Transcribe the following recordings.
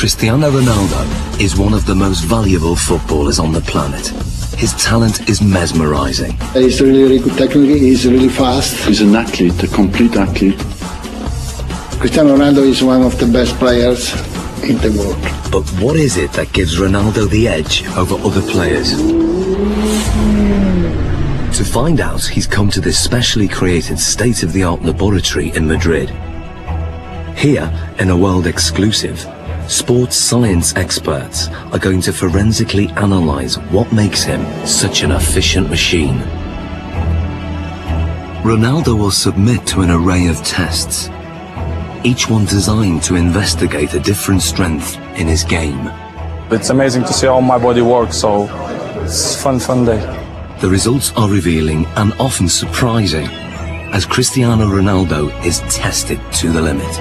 Cristiano Ronaldo is one of the most valuable footballers on the planet. His talent is mesmerizing. He's really good technically, he's really fast. He's an athlete, a complete athlete. Cristiano Ronaldo is one of the best players in the world. But what is it that gives Ronaldo the edge over other players? To find out, he's come to this specially created state-of-the-art laboratory in Madrid. Here, in a world exclusive, sports science experts are going to forensically analyze what makes him such an efficient machine. Ronaldo will submit to an array of tests, each one designed to investigate a different strength in his game. It's amazing to see how my body works, so it's a fun day. The results are revealing and often surprising as Cristiano Ronaldo is tested to the limit.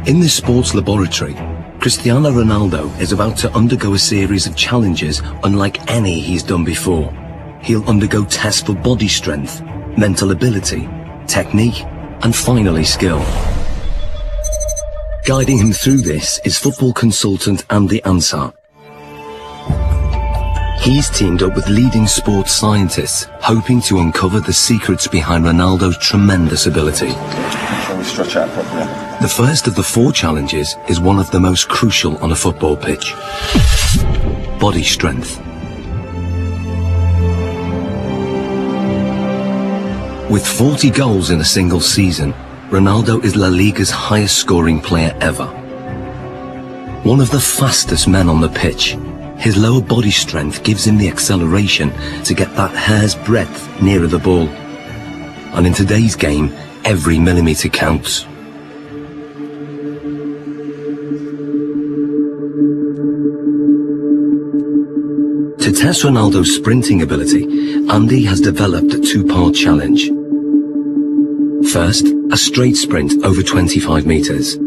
In this sports laboratory, Cristiano Ronaldo is about to undergo a series of challenges unlike any he's done before. He'll undergo tests for body strength, mental ability, technique, and finally skill. Guiding him through this is football consultant Andy Ansar. He's teamed up with leading sports scientists, hoping to uncover the secrets behind Ronaldo's tremendous ability. Shall we stretch out properly? The first of the 4 challenges is one of the most crucial on a football pitch. Body strength. With 40 goals in a single season, Ronaldo is La Liga's highest scoring player ever. One of the fastest men on the pitch, his lower body strength gives him the acceleration to get that hair's breadth nearer the ball. And in today's game, every millimetre counts. To test Ronaldo's sprinting ability, Andy has developed a 2-part challenge. First, a straight sprint over 25 metres.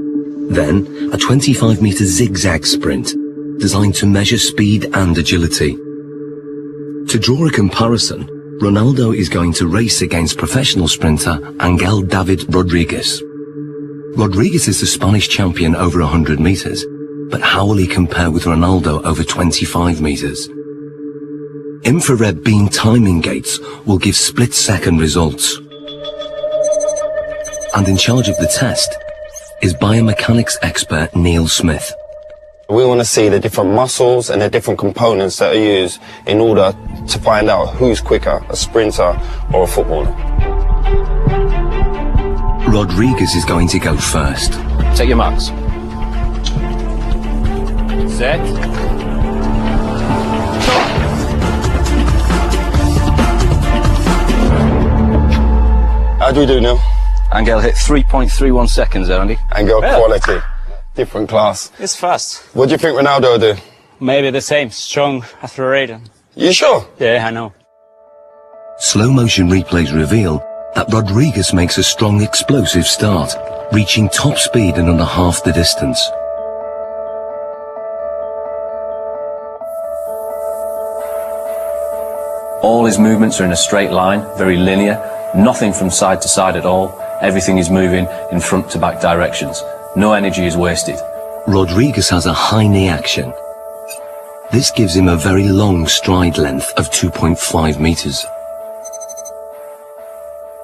Then, a 25-metre zigzag sprint, designed to measure speed and agility. To draw a comparison, Ronaldo is going to race against professional sprinter Angel David Rodriguez. Rodriguez is the Spanish champion over 100 metres, but how will he compare with Ronaldo over 25 metres? Infrared beam timing gates will give split-second results. And in charge of the test is biomechanics expert Neil Smith. We want to see the different muscles and the different components that are used in order to find out who's quicker, a sprinter or a footballer. Rodriguez is going to go first. Take your marks. Set. How do we do, Neil? Angel hit 3.31 seconds there, Andy. Angel quality. Different class. It's fast. What do you think Ronaldo will do? Maybe the same. Strong, accelerated. You sure? Yeah, I know. Slow motion replays reveal that Rodriguez makes a strong explosive start, reaching top speed in under half the distance. All his movements are in a straight line, very linear, nothing from side to side at all. Everything is moving in front to back directions. No energy is wasted. Rodriguez has a high knee action. This gives him a very long stride length of 2.5 metres.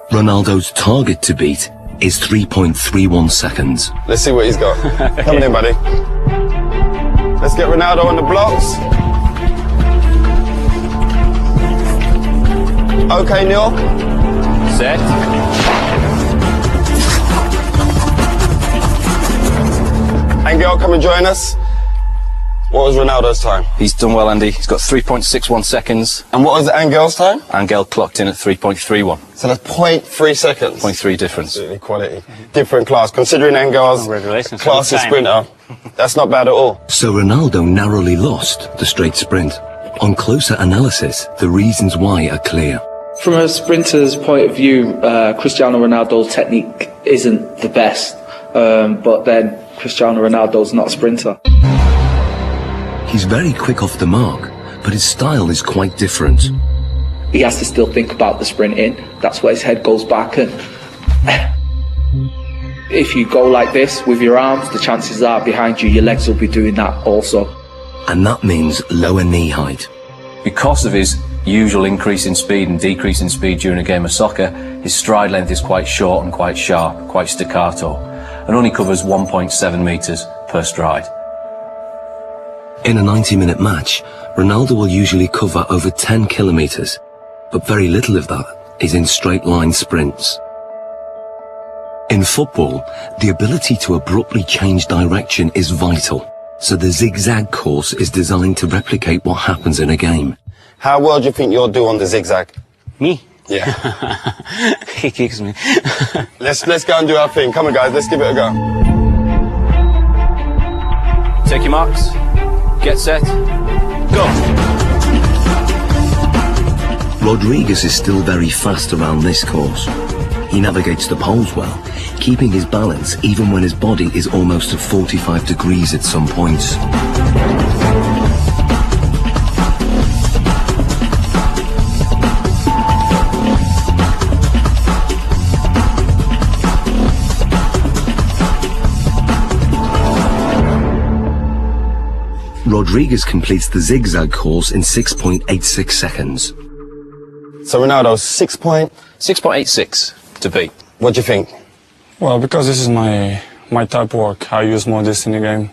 Ronaldo's target to beat is 3.31 seconds. Let's see what he's got. Come on in, buddy. Let's get Ronaldo on the blocks. Okay, Neil. Set. Angel, come and join us. What was Ronaldo's time? He's done well, Andy. He's got 3.61 seconds. And what was Angel's time? Angel clocked in at 3.31. So that's 0.3 seconds. 0.3 difference. Absolutely quality. Different class. Considering Angel's class of sprinter, that's not bad at all. So Ronaldo narrowly lost the straight sprint. On closer analysis, the reasons why are clear. From a sprinter's point of view, Cristiano Ronaldo's technique isn't the best, but then Cristiano Ronaldo's not a sprinter. He's very quick off the mark, but his style is quite different. He has to still think about the sprinting. That's where his head goes back, and if you go like this with your arms, the chances are behind you, your legs will be doing that also. And that means lower knee height. Because of his usual increase in speed and decrease in speed during a game of soccer, his stride length is quite short and quite sharp, quite staccato, and only covers 1.7 metres per stride. In a 90-minute match, Ronaldo will usually cover over 10 kilometres, but very little of that is in straight-line sprints. In football, the ability to abruptly change direction is vital, so the zigzag course is designed to replicate what happens in a game. How well do you think you'll do on the zigzag? Me? Yeah. He kicks me. Let's go and do our thing. Come on, guys, let's give it a go. Take your marks. Get set. Go. Rodriguez is still very fast around this course. He navigates the poles well, keeping his balance even when his body is almost at 45 degrees at some points. Rodriguez completes the zigzag course in 6.86 seconds. So Ronaldo's 6.86 to beat. What do you think? Well, because this is my type of work, I use more this in the game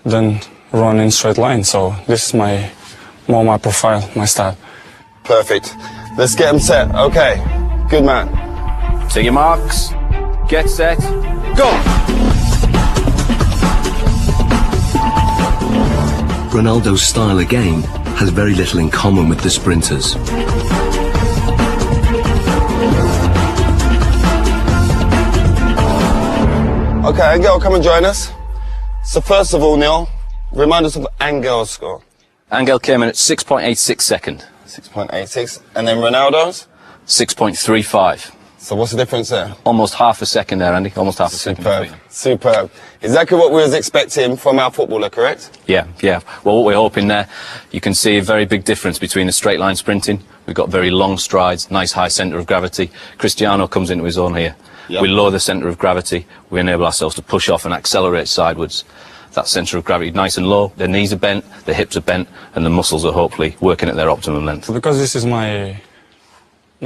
than run in straight line. So this is my profile, my style. Perfect. Let's get him set. Okay. Good man. Take your marks. Get set. Go. Ronaldo's style of game has very little in common with the sprinters. Okay, Angel, come and join us. So first of all, Neil, remind us of Angel's score. Angel came in at 6.86 second. 6.86. And then Ronaldo's? 6.35. So what's the difference there? Almost half a second there, Andy. Almost half a second. Superb. Superb. Exactly what we was expecting from our footballer, correct? Yeah. Well, what we're hoping there, you can see a very big difference between the straight line sprinting. We've got very long strides, nice high centre of gravity. Cristiano comes into his own here. Yep. We lower the centre of gravity. We enable ourselves to push off and accelerate sidewards. That centre of gravity nice and low. The knees are bent, the hips are bent, and the muscles are hopefully working at their optimum length. Because this is my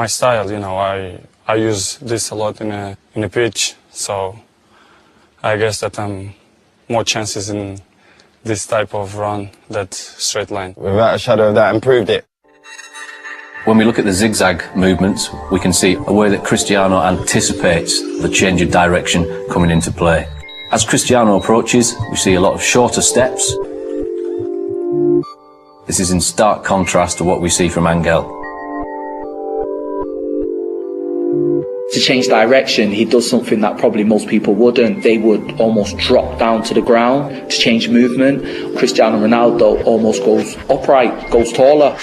style, you know, I use this a lot in a pitch, so I guess that I'm more chances in this type of run than straight line. Without a shadow of that, improved it. When we look at the zigzag movements, we can see a way that Cristiano anticipates the change of direction coming into play. As Cristiano approaches, we see a lot of shorter steps. This is in stark contrast to what we see from Angel. To change direction, he does something that probably most people wouldn't. They would almost drop down to the ground to change movement. Cristiano Ronaldo almost goes upright, goes taller.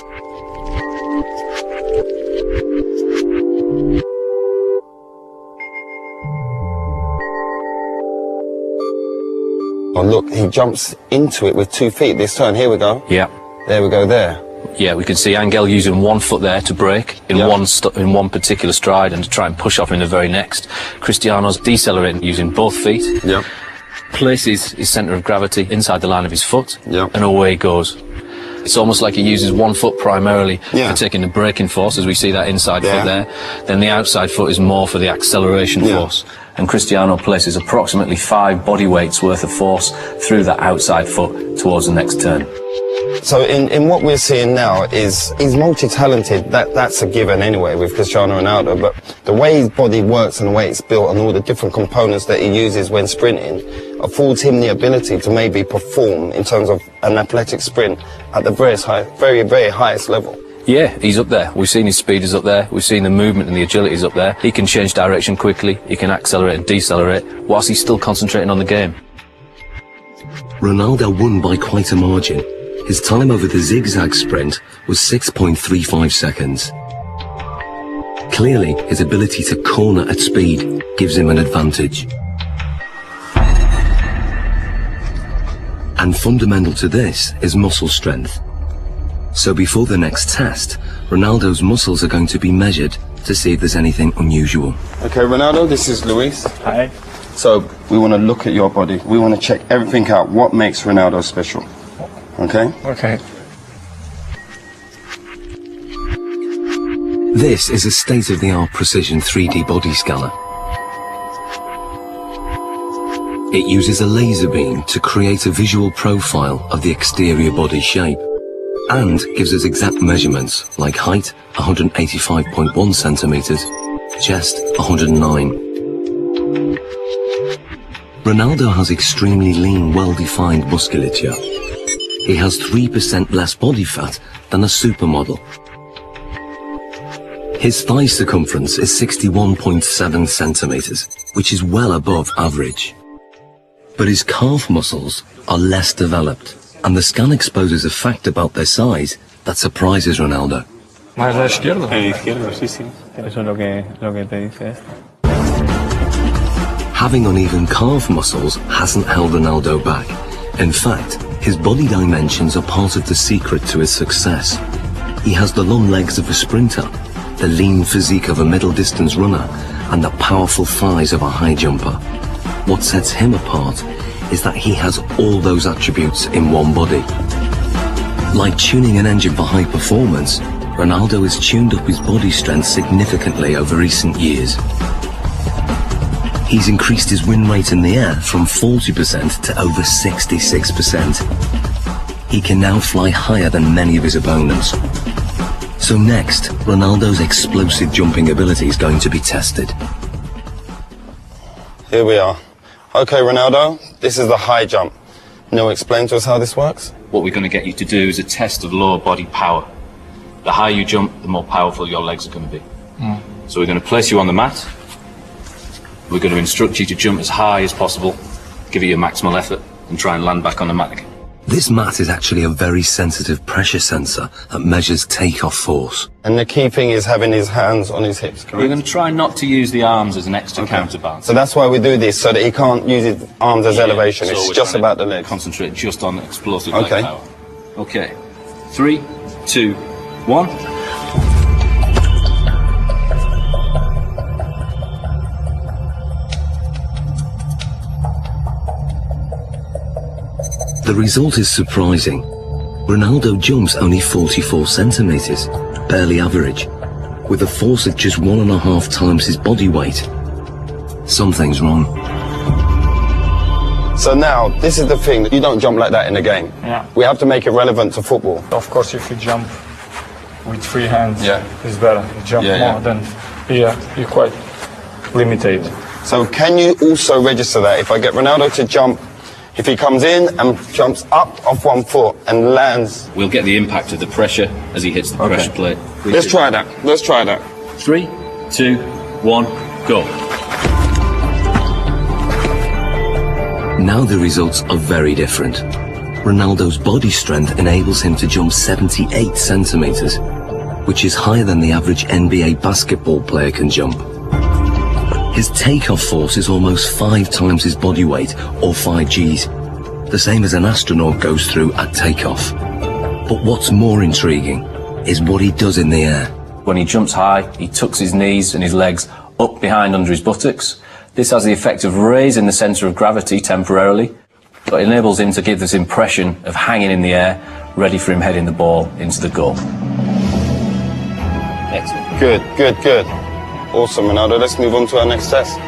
Oh, look, he jumps into it with 2 feet this turn. Here we go. Yeah. There we go, there. Yeah, we can see Angel using 1 foot there to break in one particular stride and to try and push off in the very next. Cristiano's decelerating using both feet. Yeah. Places his centre of gravity inside the line of his foot. Yeah. And away he goes. It's almost like he uses 1 foot primarily for taking the braking force, as we see that inside foot there. Then the outside foot is more for the acceleration force. And Cristiano places approximately 5 body weights worth of force through that outside foot towards the next turn. So in what we're seeing now is he's multi-talented. That's a given anyway with Cristiano Ronaldo, but the way his body works and the way it's built and all the different components that he uses when sprinting affords him the ability to maybe perform in terms of an athletic sprint at the very, very highest level. Yeah, he's up there. We've seen his speed is up there. We've seen the movement and the agility is up there. He can change direction quickly. He can accelerate and decelerate whilst he's still concentrating on the game. Ronaldo won by quite a margin. His time over the zigzag sprint was 6.35 seconds. Clearly, his ability to corner at speed gives him an advantage. And fundamental to this is muscle strength. So before the next test, Ronaldo's muscles are going to be measured to see if there's anything unusual. Okay, Ronaldo, this is Luis. Hi. So we want to look at your body. We want to check everything out. What makes Ronaldo special? Okay? Okay. This is a state-of-the-art precision 3D body scanner. It uses a laser beam to create a visual profile of the exterior body shape and gives us exact measurements like height 185.1 centimeters, chest 109. Ronaldo has extremely lean, well-defined musculature. He has 3% less body fat than a supermodel. His thigh circumference is 61.7 centimeters, which is well above average. But his calf muscles are less developed, and the scan exposes a fact about their size that surprises Ronaldo. Más a la izquierda. Izquierdo, sí, sí. Eso es lo que te dice esto. Having uneven calf muscles hasn't held Ronaldo back. In fact, his body dimensions are part of the secret to his success. He has the long legs of a sprinter, the lean physique of a middle-distance runner, and the powerful thighs of a high jumper. What sets him apart is that he has all those attributes in one body. Like tuning an engine for high performance, Ronaldo has tuned up his body strength significantly over recent years. He's increased his win rate in the air from 40% to over 66%. He can now fly higher than many of his opponents. So next, Ronaldo's explosive jumping ability is going to be tested. Here we are. Okay, Ronaldo, this is the high jump. Now explain to us how this works. What we're going to get you to do is a test of lower body power. The higher you jump, the more powerful your legs are going to be. So we're going to place you on the mat. We're going to instruct you to jump as high as possible, give you your maximal effort, and try and land back on the mat again. This mat is actually a very sensitive pressure sensor that measures takeoff force. And the key thing is having his hands on his hips, correct? We're going to try not to use the arms as an extra counterbalance. So that's why we do this, so that he can't use his arms as elevation. So it's we're just trying about to the legs. Concentrate just on explosive leg power. Okay. 3, 2, 1. The result is surprising. Ronaldo jumps only 44 centimeters, barely average, with a force at just 1.5 times his body weight. Something's wrong. So now, this is the thing, you don't jump like that in the game. Yeah. We have to make it relevant to football. Of course, if you jump with free hands, Yeah. it's better. You jump more than here, you're quite limited. So can you also register that? If I get Ronaldo to jump, if he comes in and jumps up off one foot and lands... We'll get the impact of the pressure as he hits the pressure plate. Let's try that. Let's try that. 3, 2, 1, go. Now the results are very different. Ronaldo's body strength enables him to jump 78 centimeters, which is higher than the average NBA basketball player can jump. His takeoff force is almost 5 times his body weight, or 5 Gs, the same as an astronaut goes through at takeoff. But what's more intriguing is what he does in the air. When he jumps high, he tucks his knees and his legs up behind under his buttocks. This has the effect of raising the centre of gravity temporarily, but enables him to give this impression of hanging in the air, ready for him heading the ball into the goal. Excellent. Good, good, good. Awesome, Ronaldo. Let's move on to our next test.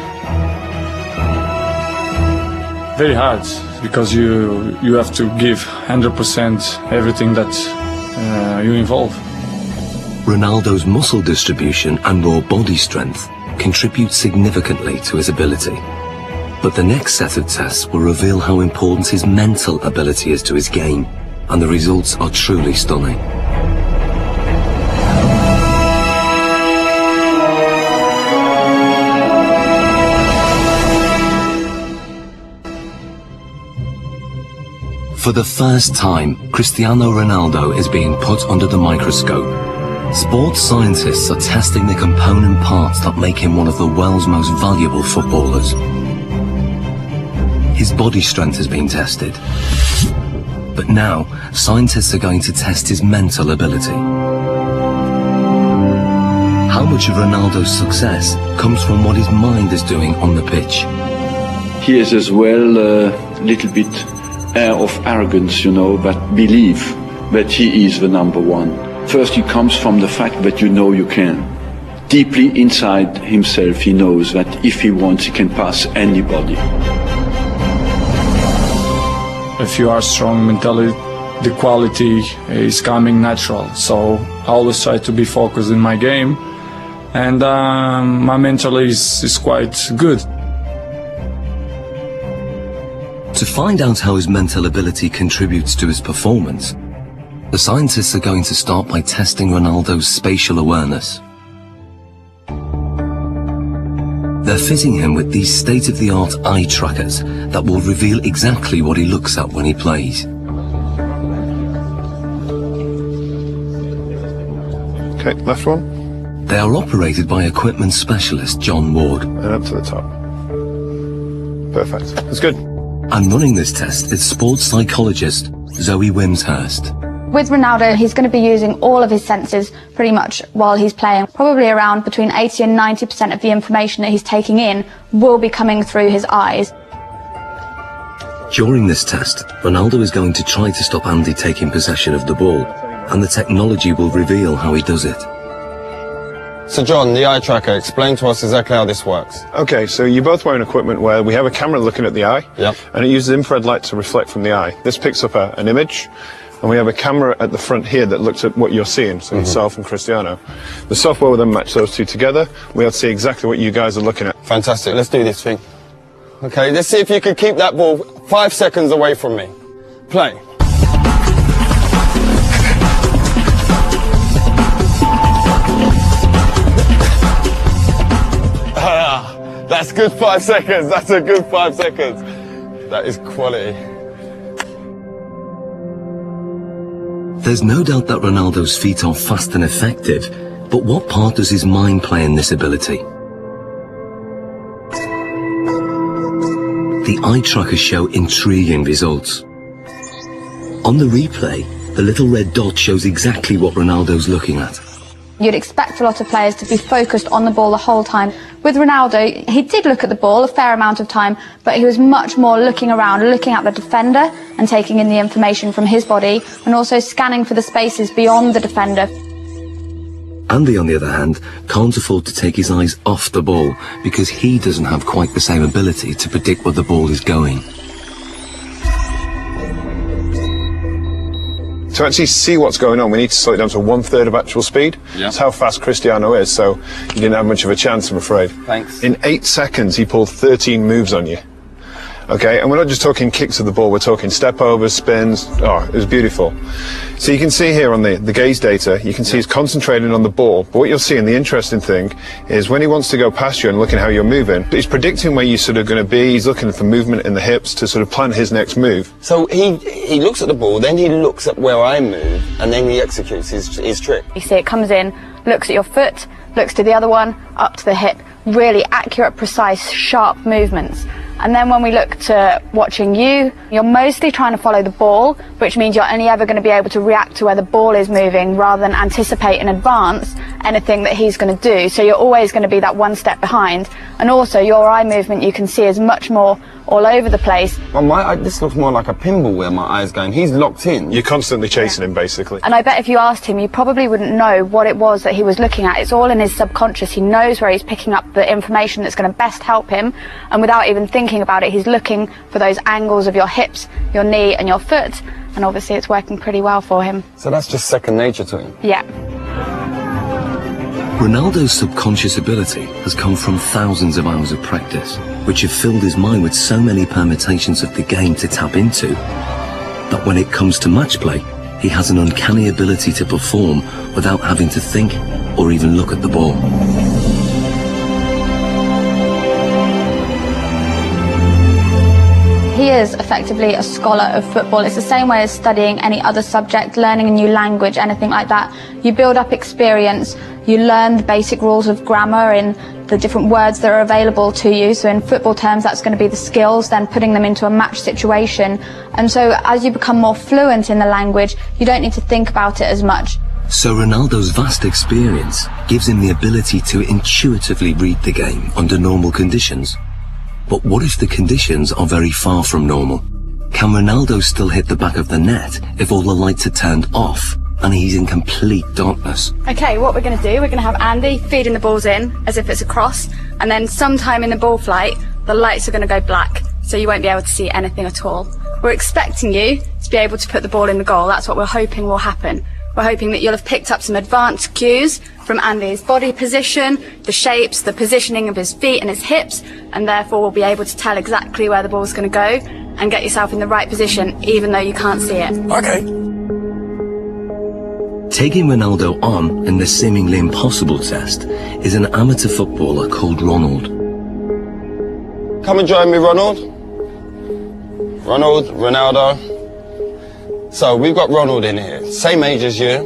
Very hard, because you have to give 100% everything that you involve. Ronaldo's muscle distribution and raw body strength contribute significantly to his ability. But the next set of tests will reveal how important his mental ability is to his game, and the results are truly stunning. For the first time, Cristiano Ronaldo is being put under the microscope. Sports scientists are testing the component parts that make him one of the world's most valuable footballers. His body strength has been tested. But now, scientists are going to test his mental ability. How much of Ronaldo's success comes from what his mind is doing on the pitch? He has as well a little bit air of arrogance, you know, but believe that he is the number one. First, it comes from the fact that you know you can. Deeply inside himself, he knows that if he wants, he can pass anybody. If you are strong mentally, the quality is coming natural. So I always try to be focused in my game, and my mental is quite good. To find out how his mental ability contributes to his performance, the scientists are going to start by testing Ronaldo's spatial awareness. They're fitting him with these state-of-the-art eye trackers that will reveal exactly what he looks at when he plays. Okay, left one. They are operated by equipment specialist John Ward. And up to the top. Perfect. That's good. And running this test is sports psychologist Zoe Wimshurst. With Ronaldo, he's going to be using all of his senses pretty much while he's playing. Probably around between 80 and 90% of the information that he's taking in will be coming through his eyes. During this test, Ronaldo is going to try to stop Andy taking possession of the ball, and the technology will reveal how he does it. So John, the eye tracker, explain to us exactly how this works. Okay, so you're both wearing equipment where we have a camera looking at the eye, and it uses infrared light to reflect from the eye. This picks up an image, and we have a camera at the front here that looks at what you're seeing, so yourself and Cristiano. The software will then match those two together. We'll see exactly what you guys are looking at. Fantastic, let's do this thing. Okay, let's see if you can keep that ball 5 seconds away from me. Play. That's good 5 seconds, that's a good 5 seconds. That is quality. There's no doubt that Ronaldo's feet are fast and effective, but what part does his mind play in this ability? The eye trackers show intriguing results. On the replay, the little red dot shows exactly what Ronaldo's looking at. You'd expect a lot of players to be focused on the ball the whole time. With Ronaldo, he did look at the ball a fair amount of time, but he was much more looking around, looking at the defender and taking in the information from his body, and also scanning for the spaces beyond the defender. Andy, on the other hand, can't afford to take his eyes off the ball because he doesn't have quite the same ability to predict where the ball is going. To actually see what's going on, we need to slow it down to 1/3 of actual speed. That's how fast Cristiano is, so you didn't have much of a chance, I'm afraid. Thanks. In 8 seconds, he pulled 13 moves on you. Okay, and we're not just talking kicks of the ball, we're talking step overs, spins. Oh, it was beautiful. So you can see here on the gaze data, you can see he's concentrating on the ball, but what you'll see, and the interesting thing, is when he wants to go past you and looking how you're moving, he's predicting where you're sort of going to be, he's looking for movement in the hips to sort of plan his next move. So he looks at the ball, then he looks at where I move, and then he executes his trick. You see it comes in, looks at your foot, looks to the other one, up to the hip. Really accurate, precise, sharp movements. And then when we look to watching you, you're mostly trying to follow the ball, which means you're only ever going to be able to react to where the ball is moving rather than anticipate in advance anything that he's going to do. So you're always going to be that one step behind. And also your eye movement you can see is much more all over the place. Well, this looks more like a pinball where my eye's going. He's locked in. You're constantly chasing him, basically. And I bet if you asked him, you probably wouldn't know what it was that he was looking at. It's all in his subconscious. He knows where he's picking up the information that's going to best help him. And without even thinking about it, he's looking for those angles of your hips, your knee and your foot. And obviously it's working pretty well for him. So that's just second nature to him? Yeah. Ronaldo's subconscious ability has come from thousands of hours of practice, which have filled his mind with so many permutations of the game to tap into, that when it comes to match play, he has an uncanny ability to perform without having to think or even look at the ball. He he is effectively a scholar of football. It's the same way as studying any other subject, learning a new language, anything like that. You build up experience, you learn the basic rules of grammar in the different words that are available to you. So in football terms, that's going to be the skills, then putting them into a match situation. And so as you become more fluent in the language, you don't need to think about it as much. So Ronaldo's vast experience gives him the ability to intuitively read the game under normal conditions. But what if the conditions are very far from normal? Can Ronaldo still hit the back of the net if all the lights are turned off and he's in complete darkness? Okay, what we're going to do, we're going to have Andy feeding the balls in as if it's a cross, and then sometime in the ball flight, the lights are going to go black, so you won't be able to see anything at all. We're expecting you to be able to put the ball in the goal. That's what we're hoping will happen. We're hoping that you'll have picked up some advanced cues from Andy's body position, the shapes, the positioning of his feet and his hips, and therefore will be able to tell exactly where the ball's going to go and get yourself in the right position, even though you can't see it. Okay. Taking Ronaldo on in the seemingly impossible test is an amateur footballer called Ronald. Come and join me, Ronald. Ronaldo. So we've got Ronald in here, same age as you,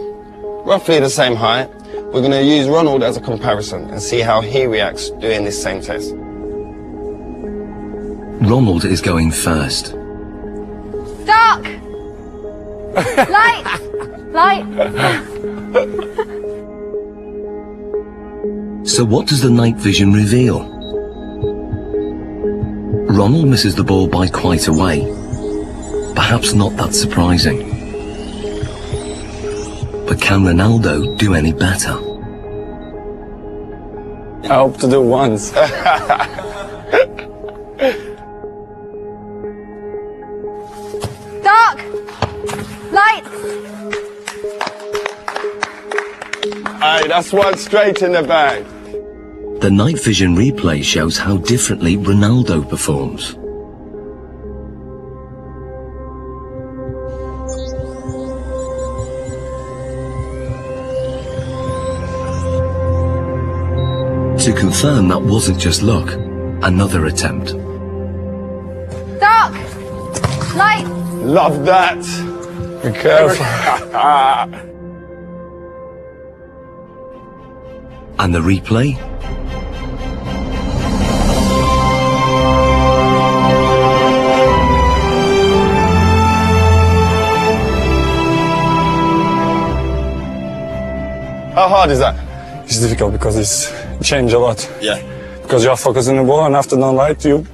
roughly the same height. We're going to use Ronald as a comparison and see how he reacts doing this same test. Ronald is going first. Dark! Light! Light! So what does the night vision reveal? Ronald misses the ball by quite a way. Perhaps not that surprising. But can Ronaldo do any better? I hope to do once. Dark! Light! Hey, that's one straight in the bag. The night vision replay shows how differently Ronaldo performs. To confirm that wasn't just luck, another attempt. Dark! Light! Love that. Be careful. And the replay? How hard is that? It's difficult because it's changed a lot. Yeah. Because you are focusing the ball, and after the light, you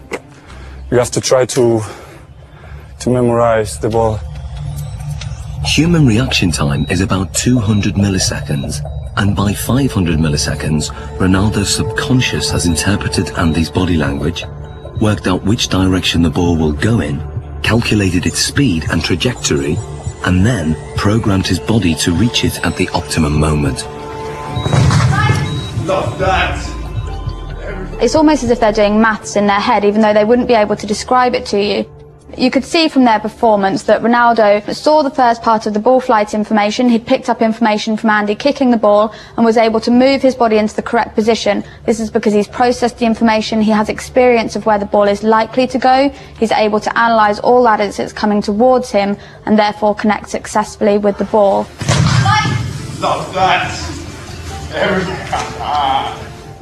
have to try to memorize the ball. Human reaction time is about 200 milliseconds, and by 500 milliseconds, Ronaldo's subconscious has interpreted Andy's body language, worked out which direction the ball will go in, calculated its speed and trajectory, and then programmed his body to reach it at the optimum moment. Love that. It's almost as if they're doing maths in their head, even though they wouldn't be able to describe it to you. You could see from their performance that Ronaldo saw the first part of the ball flight information. He'd picked up information from Andy kicking the ball and was able to move his body into the correct position. This is because he's processed the information, he has experience of where the ball is likely to go, he's able to analyse all that as it's coming towards him and therefore connect successfully with the ball. Love that.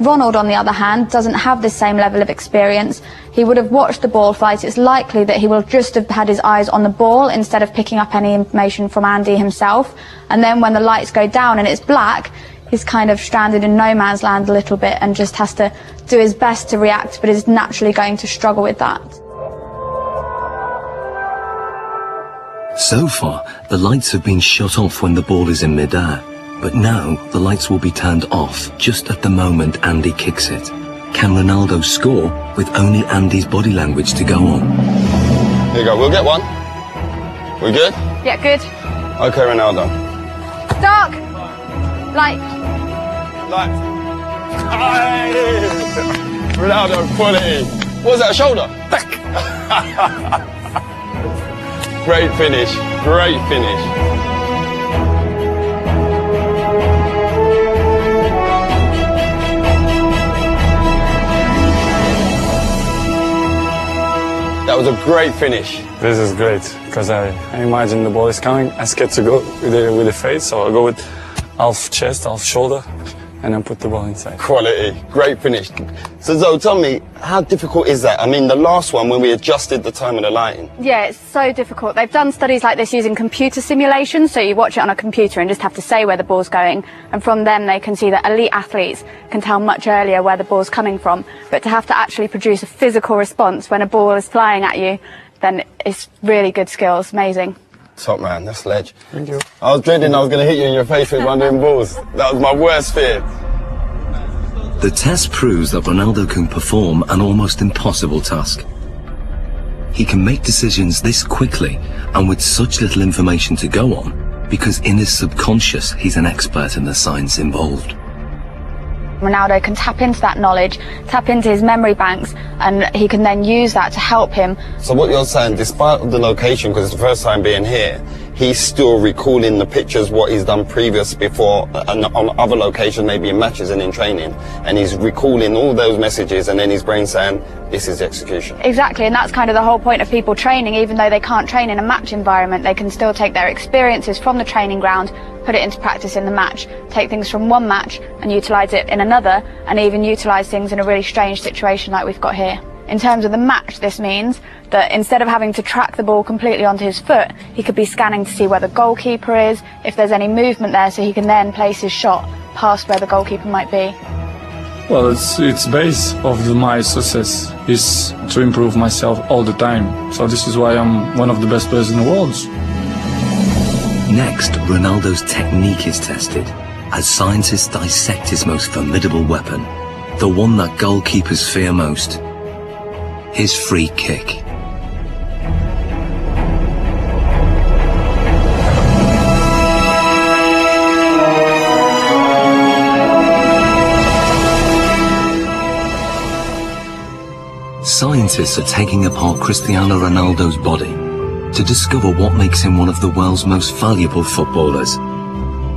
Ronald, on the other hand, doesn't have this same level of experience. He would have watched the ball flight. It's likely that he will just have had his eyes on the ball instead of picking up any information from Andy himself. And then when the lights go down and it's black, he's kind of stranded in no man's land a little bit and just has to do his best to react, but is naturally going to struggle with that. So far, the lights have been shut off when the ball is in mid-air. But now, the lights will be turned off just at the moment Andy kicks it. Can Ronaldo score with only Andy's body language to go on? Here you go, we'll get one. We good? Yeah, good. Okay, Ronaldo. Dark! Light! Light. Ronaldo, pull it in. What was that, a shoulder? Great finish, great finish. That was a great finish. This is great, because I imagine the ball is coming. I scared to go with the face, so I'll go with half chest, half shoulder, and then put the ball inside. Quality, great finish. So Zoe, tell me, how difficult is that? I mean, the last one, when we adjusted the time of the lighting. Yeah, it's so difficult. They've done studies like this using computer simulations, so you watch it on a computer and just have to say where the ball's going, and from them they can see that elite athletes can tell much earlier where the ball's coming from. But to have to actually produce a physical response when a ball is flying at you, then it's really good skills, amazing. Top man, that's ledge. Thank you. I was dreading I was going to hit you in your face with one of them balls. That was my worst fear. The test proves that Ronaldo can perform an almost impossible task. He can make decisions this quickly and with such little information to go on, because in his subconscious he's an expert in the science involved. Ronaldo can tap into that knowledge, tap into his memory banks, and he can then use that to help him. So what you're saying, despite the location, because it's the first time being here, he's still recalling the pictures, what he's done previous before, and on other locations, maybe in matches and in training, and he's recalling all those messages, and then his brain saying, this is the execution. Exactly, and that's kind of the whole point of people training. Even though they can't train in a match environment, they can still take their experiences from the training ground, put it into practice in the match, take things from one match and utilise it in another, and even utilise things in a really strange situation like we've got here. In terms of the match, this means that instead of having to track the ball completely onto his foot, he could be scanning to see where the goalkeeper is, if there's any movement there, so he can then place his shot past where the goalkeeper might be. Well, it's base of my success is to improve myself all the time. So this is why I'm one of the best players in the world. Next, Ronaldo's technique is tested as scientists dissect his most formidable weapon, the one that goalkeepers fear most, his free kick. Scientists are taking apart Cristiano Ronaldo's body to discover what makes him one of the world's most valuable footballers.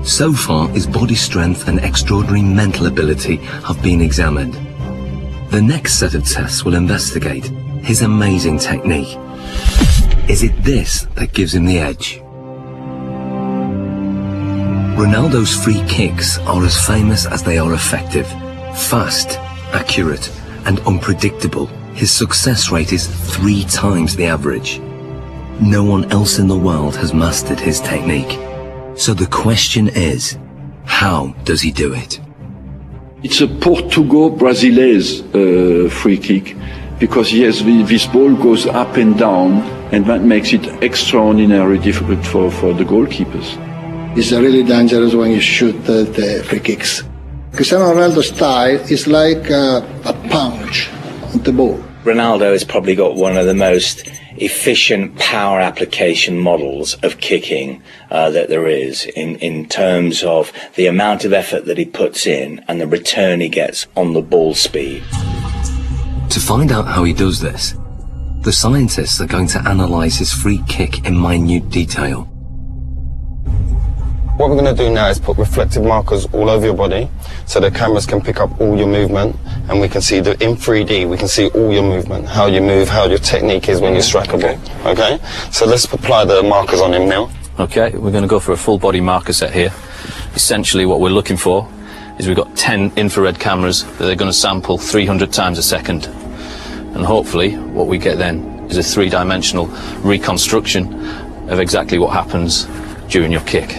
So far, his body strength and extraordinary mental ability have been examined. The next set of tests will investigate his amazing technique. Is it this that gives him the edge? Ronaldo's free kicks are as famous as they are effective. Fast, accurate, and unpredictable, his success rate is 3 times the average. No one else in the world has mastered his technique. So the question is, how does he do it? It's a Portugal-Brazilese free kick, because yes, this ball goes up and down, and that makes it extraordinarily difficult for the goalkeepers. It's really dangerous when you shoot the free kicks. Cristiano Ronaldo's style is like a punch on the ball. Ronaldo has probably got one of the most efficient power application models of kicking that there is in terms of the amount of effort that he puts in and the return he gets on the ball speed. To find out how he does this, the scientists are going to analyse his free kick in minute detail. What we're going to do now is put reflective markers all over your body so the cameras can pick up all your movement, and we can see that in 3D we can see all your movement, how you move, how your technique is when you strike a ball. Okay? So let's apply the markers on him now. Okay, we're going to go for a full body marker set here. Essentially what we're looking for is we've got 10 infrared cameras that are going to sample 300 times a second. And hopefully what we get then is a 3-dimensional reconstruction of exactly what happens during your kick.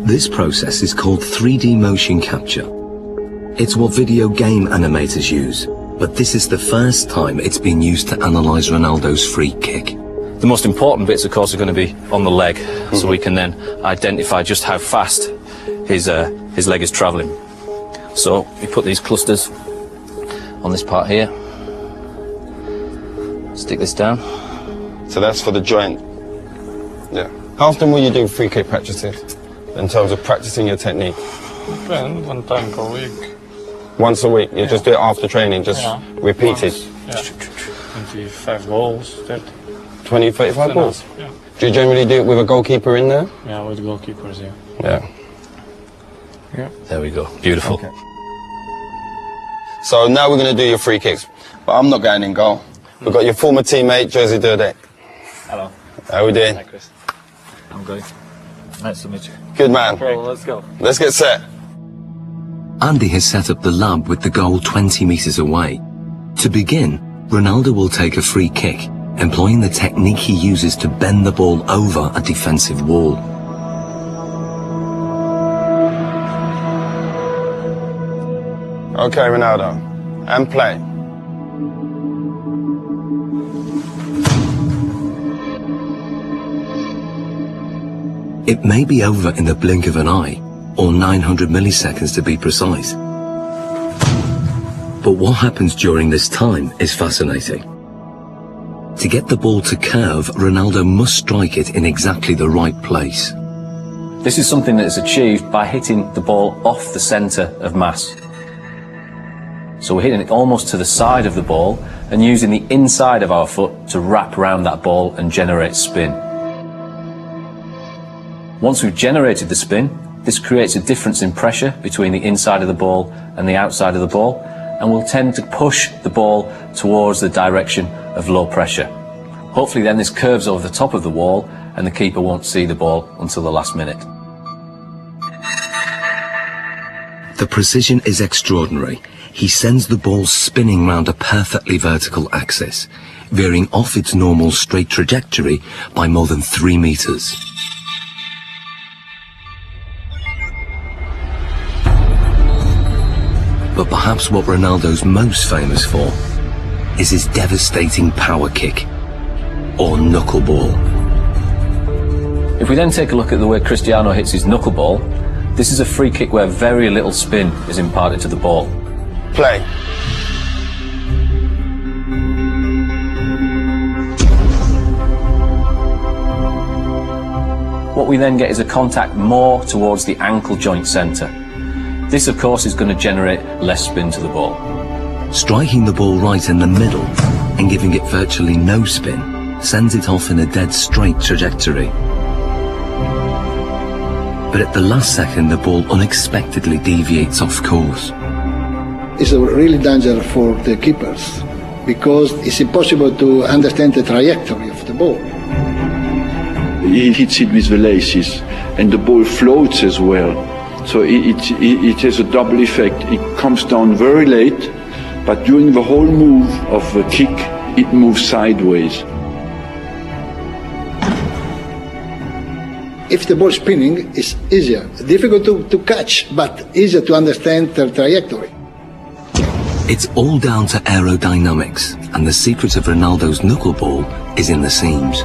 This process is called 3D motion capture. It's what video game animators use, but this is the first time it's been used to analyse Ronaldo's free kick. The most important bits, of course, are going to be on the leg, so we can then identify just how fast his leg is travelling. So we put these clusters on this part here, stick this down. So that's for the joint. Yeah. How often will you do free kick practices in terms of practicing your technique? Depends, 1 time per week. Once a week? You just do it after training, just repeat it? Yeah. 25 balls, 30. 20, 35 balls? Yeah. Do you generally do it with a goalkeeper in there? Yeah, with goalkeepers, yeah. Yeah. Yeah. There we go. Beautiful. Okay. So now we're going to do your free kicks. But I'm not going in goal. We've got your former teammate, Jerzy Dudek. Hello. How are we doing? Hi, Chris. I'm good. Nice to meet you. Good man. Well, let's go. Let's get set. Andy has set up the lab with the goal 20 metres away. To begin, Ronaldo will take a free kick, employing the technique he uses to bend the ball over a defensive wall. Okay, Ronaldo. And play. It may be over in the blink of an eye, or 900 milliseconds to be precise. But what happens during this time is fascinating. To get the ball to curve, Ronaldo must strike it in exactly the right place. This is something that is achieved by hitting the ball off the centre of mass. So we're hitting it almost to the side of the ball and using the inside of our foot to wrap around that ball and generate spin. Once we've generated the spin, this creates a difference in pressure between the inside of the ball and the outside of the ball, and will tend to push the ball towards the direction of low pressure. Hopefully then this curves over the top of the wall and the keeper won't see the ball until the last minute. The precision is extraordinary. He sends the ball spinning round a perfectly vertical axis, veering off its normal straight trajectory by more than 3 meters. But perhaps what Ronaldo's most famous for is his devastating power kick, or knuckleball. If we then take a look at the way Cristiano hits his knuckleball, this is a free kick where very little spin is imparted to the ball. Play. What we then get is a contact more towards the ankle joint centre. This, of course, is going to generate less spin to the ball. Striking the ball right in the middle and giving it virtually no spin sends it off in a dead straight trajectory. But at the last second, the ball unexpectedly deviates off course. It's a really danger for the keepers because it's impossible to understand the trajectory of the ball. He hits it with the laces and the ball floats as well. So it has a double effect. It comes down very late, but during the whole move of the kick, it moves sideways. If the ball is spinning, it's easier. Difficult to catch, but easier to understand the trajectory. It's all down to aerodynamics, and the secret of Ronaldo's knuckleball is in the seams.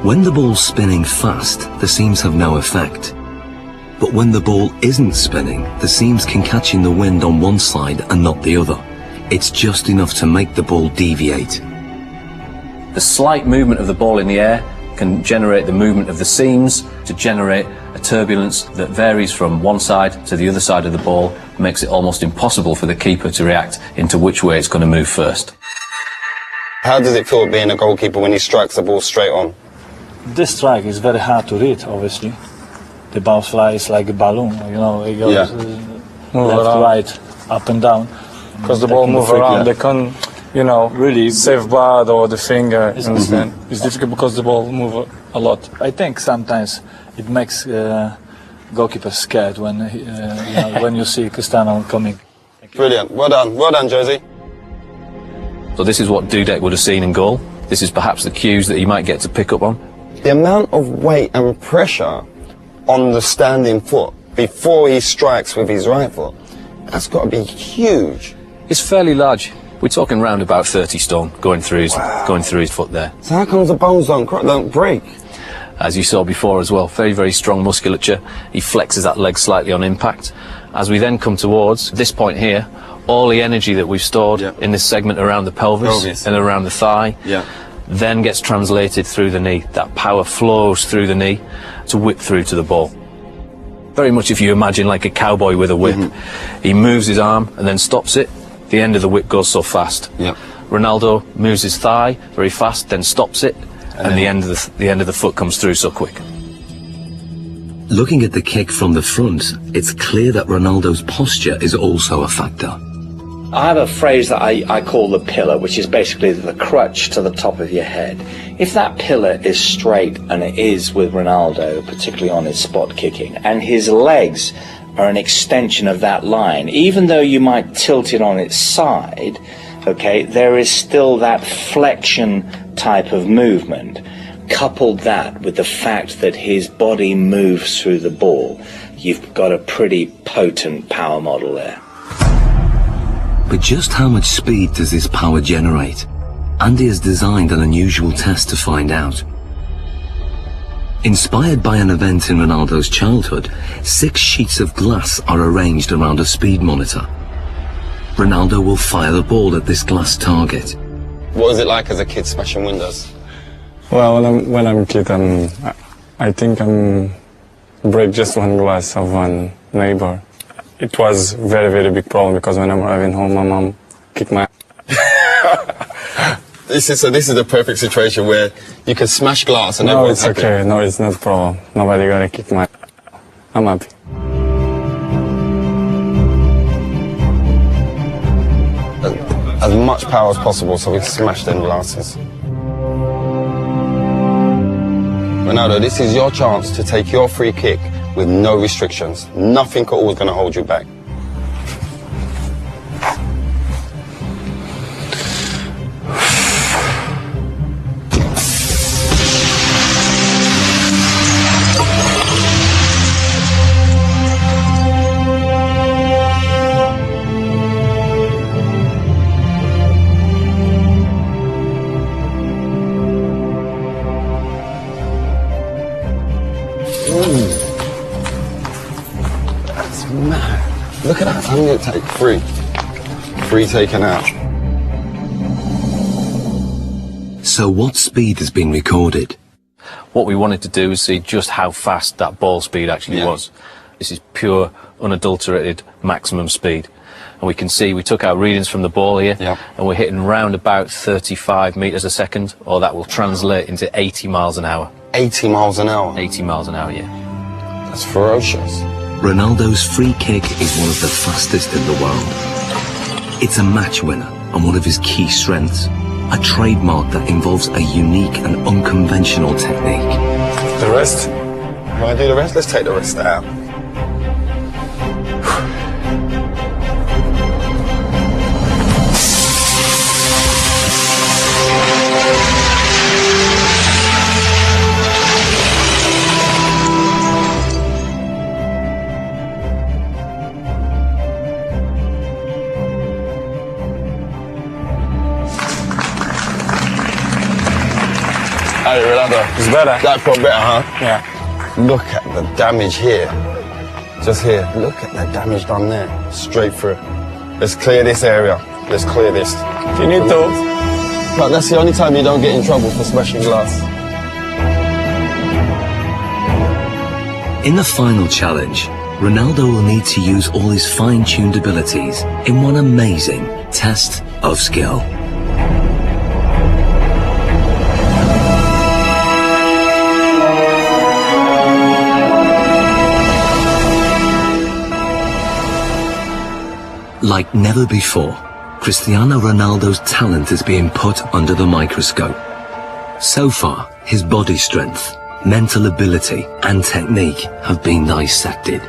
When the ball's spinning fast, the seams have no effect. But when the ball isn't spinning, the seams can catch in the wind on one side and not the other. It's just enough to make the ball deviate. The slight movement of the ball in the air can generate the movement of the seams to generate a turbulence that varies from one side to the other side of the ball, makes it almost impossible for the keeper to react into which way it's going to move first. How does it feel being a goalkeeper when he strikes the ball straight on? This strike is very hard to read, obviously. The ball flies like a balloon, you know, it goes left, right, up and down. Because the ball moves around, they can't, you know, really save bad or the finger, you understand? It's difficult because the ball moves a lot. I think sometimes it makes goalkeepers scared when, you know, when you see Cristiano coming. Brilliant, well done Jerzy. So this is what Dudek would have seen in goal. This is perhaps the cues that he might get to pick up on. The amount of weight and pressure on the standing foot before he strikes with his right foot, that's got to be huge. It's fairly large. We're talking round about 30 stone going through his foot there. So how comes the bones don't break? As you saw before as well, very, very strong musculature. He flexes that leg slightly on impact. As we then come towards this point here, all the energy that we've stored in this segment around the pelvis and around the thigh then gets translated through the knee. That power flows through the knee to whip through to the ball. Very much if you imagine like a cowboy with a whip. He moves his arm and then stops it. The end of the whip goes so fast. Ronaldo moves his thigh very fast, then stops it, and the end of the foot comes through so quick. Looking at the kick from the front, it's clear that Ronaldo's posture is also a factor. I have a phrase that I call the pillar, which is basically the crutch to the top of your head. If that pillar is straight, and it is with Ronaldo, particularly on his spot kicking, and his legs are an extension of that line, even though you might tilt it on its side, okay, there is still that flexion type of movement. Couple that with the fact that his body moves through the ball, you've got a pretty potent power model there. But just how much speed does this power generate? Andy has designed an unusual test to find out. Inspired by an event in Ronaldo's childhood, 6 sheets of glass are arranged around a speed monitor. Ronaldo will fire the ball at this glass target. What was it like as a kid smashing windows? Well, when I'm a kid, I think break just one glass of one neighbor. It was very, very big problem because when I'm arriving home, my mom kicked my This is the perfect situation where you can smash glass and no, everyone's it's okay. No, it's not a problem. Nobody gonna kick my I'm happy. As much power as possible so we can smash them glasses. Ronaldo, this is your chance to take your free kick with no restrictions. Nothing at all is going to hold you back. That's mad. Look at that. I'm going to take 3. 3 taken out. So what speed has been recorded? What we wanted to do is see just how fast that ball speed actually was. This is pure, unadulterated maximum speed. And we can see we took our readings from the ball here, and we're hitting round about 35 metres a second, or that will translate into 80 miles an hour. 80 miles an hour? 80 miles an hour, yeah. That's ferocious. Ronaldo's free kick is one of the fastest in the world. It's a match winner and one of his key strengths, a trademark that involves a unique and unconventional technique. The rest? You want to do the rest? Let's take the rest out. Hey, Ronaldo. It's better. That felt better, huh? Yeah. Look at the damage here. Just here. Look at the damage done there. Straight through. Let's clear this area. Let's clear this. You need to. But that's the only time you don't get in trouble for smashing glass. In the final challenge, Ronaldo will need to use all his fine-tuned abilities in one amazing test of skill. Like never before, Cristiano Ronaldo's talent is being put under the microscope. So far, his body strength, mental ability and technique have been dissected.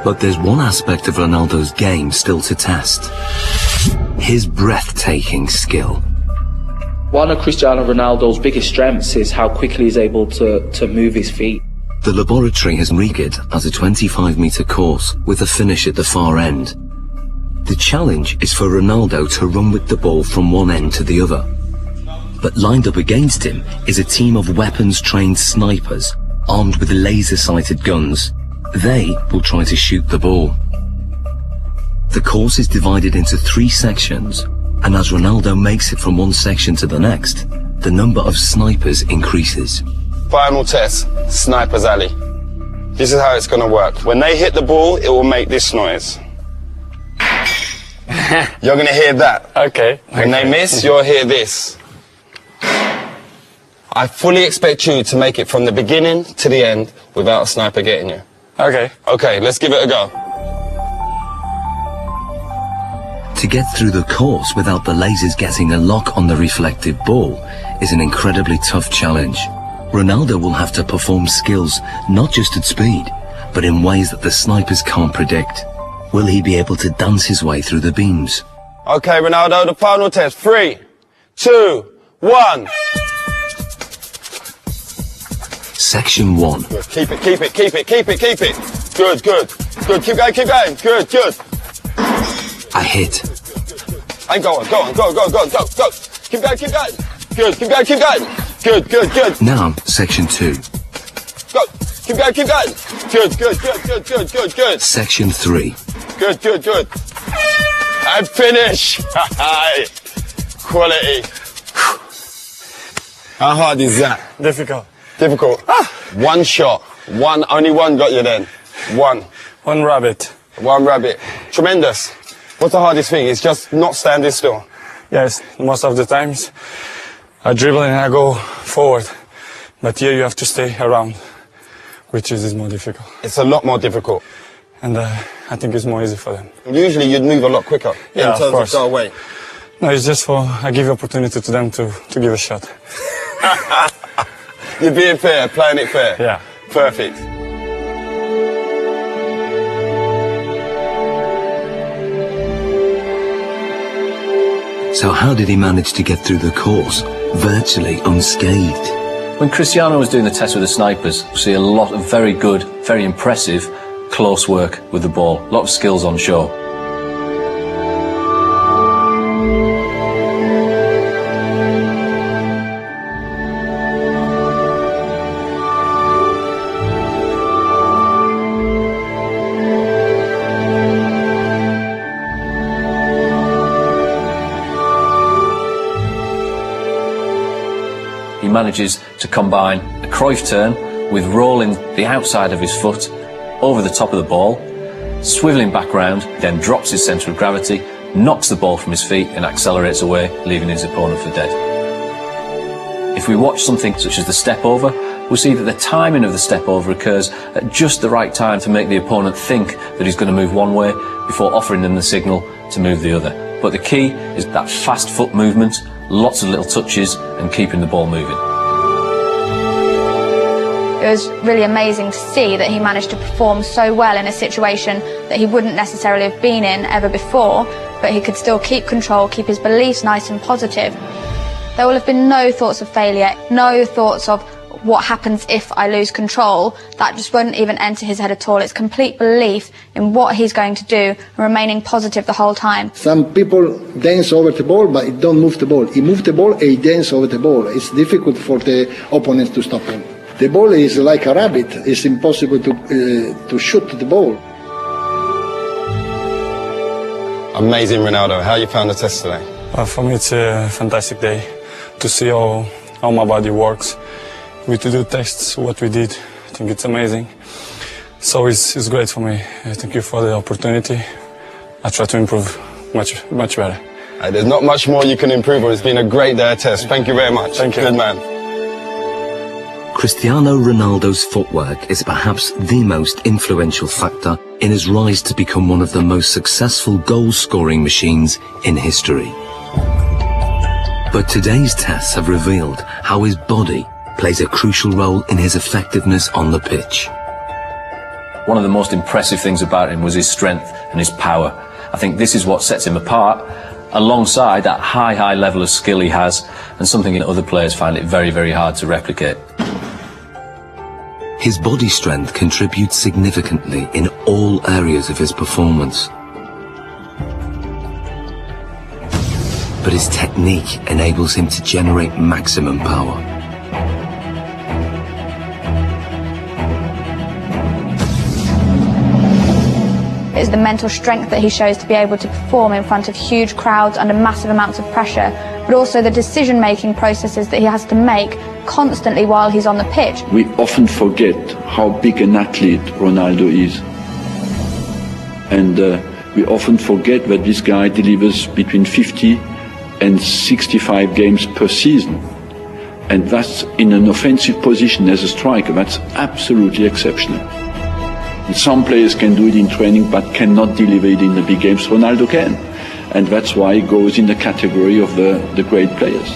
But there's one aspect of Ronaldo's game still to test: his breathtaking skill. One of Cristiano Ronaldo's biggest strengths is how quickly he's able to move his feet. The laboratory has rigged as a 25-metre course with a finish at the far end. The challenge is for Ronaldo to run with the ball from one end to the other. But lined up against him is a team of weapons-trained snipers armed with laser-sighted guns. They will try to shoot the ball. The course is divided into 3 sections, and as Ronaldo makes it from one section to the next, the number of snipers increases. Final test, Sniper's Alley. This is how it's going to work. When they hit the ball, it will make this noise. You're going to hear that. Okay. When they miss, you'll hear this. I fully expect you to make it from the beginning to the end without a sniper getting you. Okay. Okay, let's give it a go. To get through the course without the lasers getting a lock on the reflective ball is an incredibly tough challenge. Ronaldo will have to perform skills not just at speed, but in ways that the snipers can't predict. Will he be able to dance his way through the beams? Okay, Ronaldo, the final test. 3, 2, 1. Section 1. Good. Keep it, keep it, keep it, keep it, keep it. Good, good, good. Keep going, keep going. Good, good. A hit. And go on, go on, go, go, go, go, go. Keep going, keep going. Good, keep going, keep going. Good, good, good. Now, section 2. Go. Keep going, keep going. Good, good, good, good, good, good, good. Section 3. Good, good, good. And finish. Quality. How hard is that? Difficult. Difficult. One shot. Only one got you then. One. One rabbit. One rabbit. Tremendous. What's the hardest thing? It's just not standing still. Yes, most of the times I dribble and I go forward. But here you have to stay around, which is more difficult. It's a lot more difficult. And I think it's more easy for them. Usually you'd move a lot quicker in terms of go away. No, it's just I give opportunity to them to give a shot. You're being fair, playing it fair. Yeah. Perfect. So how did he manage to get through the course, virtually unscathed? When Cristiano was doing the test with the snipers, we see a lot of very good, very impressive, close work with the ball. A lot of skills on show. He manages to combine a Cruyff turn with rolling the outside of his foot over the top of the ball, swivelling back round, then drops his centre of gravity, knocks the ball from his feet and accelerates away, leaving his opponent for dead. If we watch something such as the step over, we'll see that the timing of the step over occurs at just the right time to make the opponent think that he's going to move one way before offering them the signal to move the other. But the key is that fast foot movement, lots of little touches and keeping the ball moving. It was really amazing to see that he managed to perform so well in a situation that he wouldn't necessarily have been in ever before, but he could still keep control, keep his beliefs nice and positive. There will have been no thoughts of failure, no thoughts of what happens if I lose control. That just won't even enter his head at all. It's complete belief in what he's going to do and remaining positive the whole time. Some people dance over the ball, but he don't move the ball. He moves the ball and he dance over the ball. It's difficult for the opponents to stop him. The ball is like a rabbit. It's impossible to shoot the ball. Amazing, Ronaldo. How you found the test today? For me, it's a fantastic day to see how my body works. We to do tests, what we did. I think it's amazing. So it's great for me. Thank you for the opportunity. I try to improve much better. There's not much more you can improve on. It's been a great day of test. Thank you very much. Thank you. Good man. Cristiano Ronaldo's footwork is perhaps the most influential factor in his rise to become one of the most successful goal-scoring machines in history. But today's tests have revealed how his body plays a crucial role in his effectiveness on the pitch. One of the most impressive things about him was his strength and his power. I think this is what sets him apart, alongside that high level of skill he has, and something that other players find it very, very hard to replicate. His body strength contributes significantly in all areas of his performance. But his technique enables him to generate maximum power. It's the mental strength that he shows to be able to perform in front of huge crowds under massive amounts of pressure, but also the decision-making processes that he has to make constantly while he's on the pitch. We often forget how big an athlete Ronaldo is. And we often forget that this guy delivers between 50 and 65 games per season. And that's in an offensive position as a striker. That's absolutely exceptional. Some players can do it in training but cannot deliver it in the big games. Ronaldo can. And that's why he goes in the category of the great players.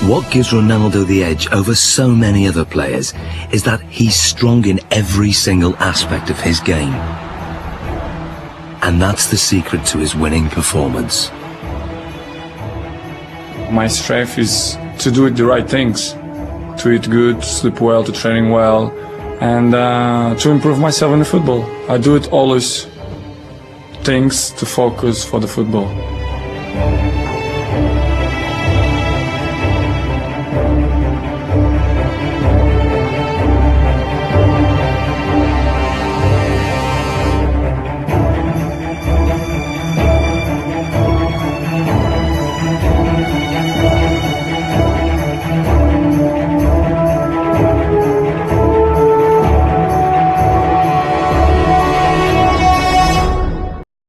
What gives Ronaldo the edge over so many other players is that he's strong in every single aspect of his game. And that's the secret to his winning performance. My strength is to do the right things, to eat good, to sleep well, to training well, and to improve myself in the football. I do it always things to focus for the football.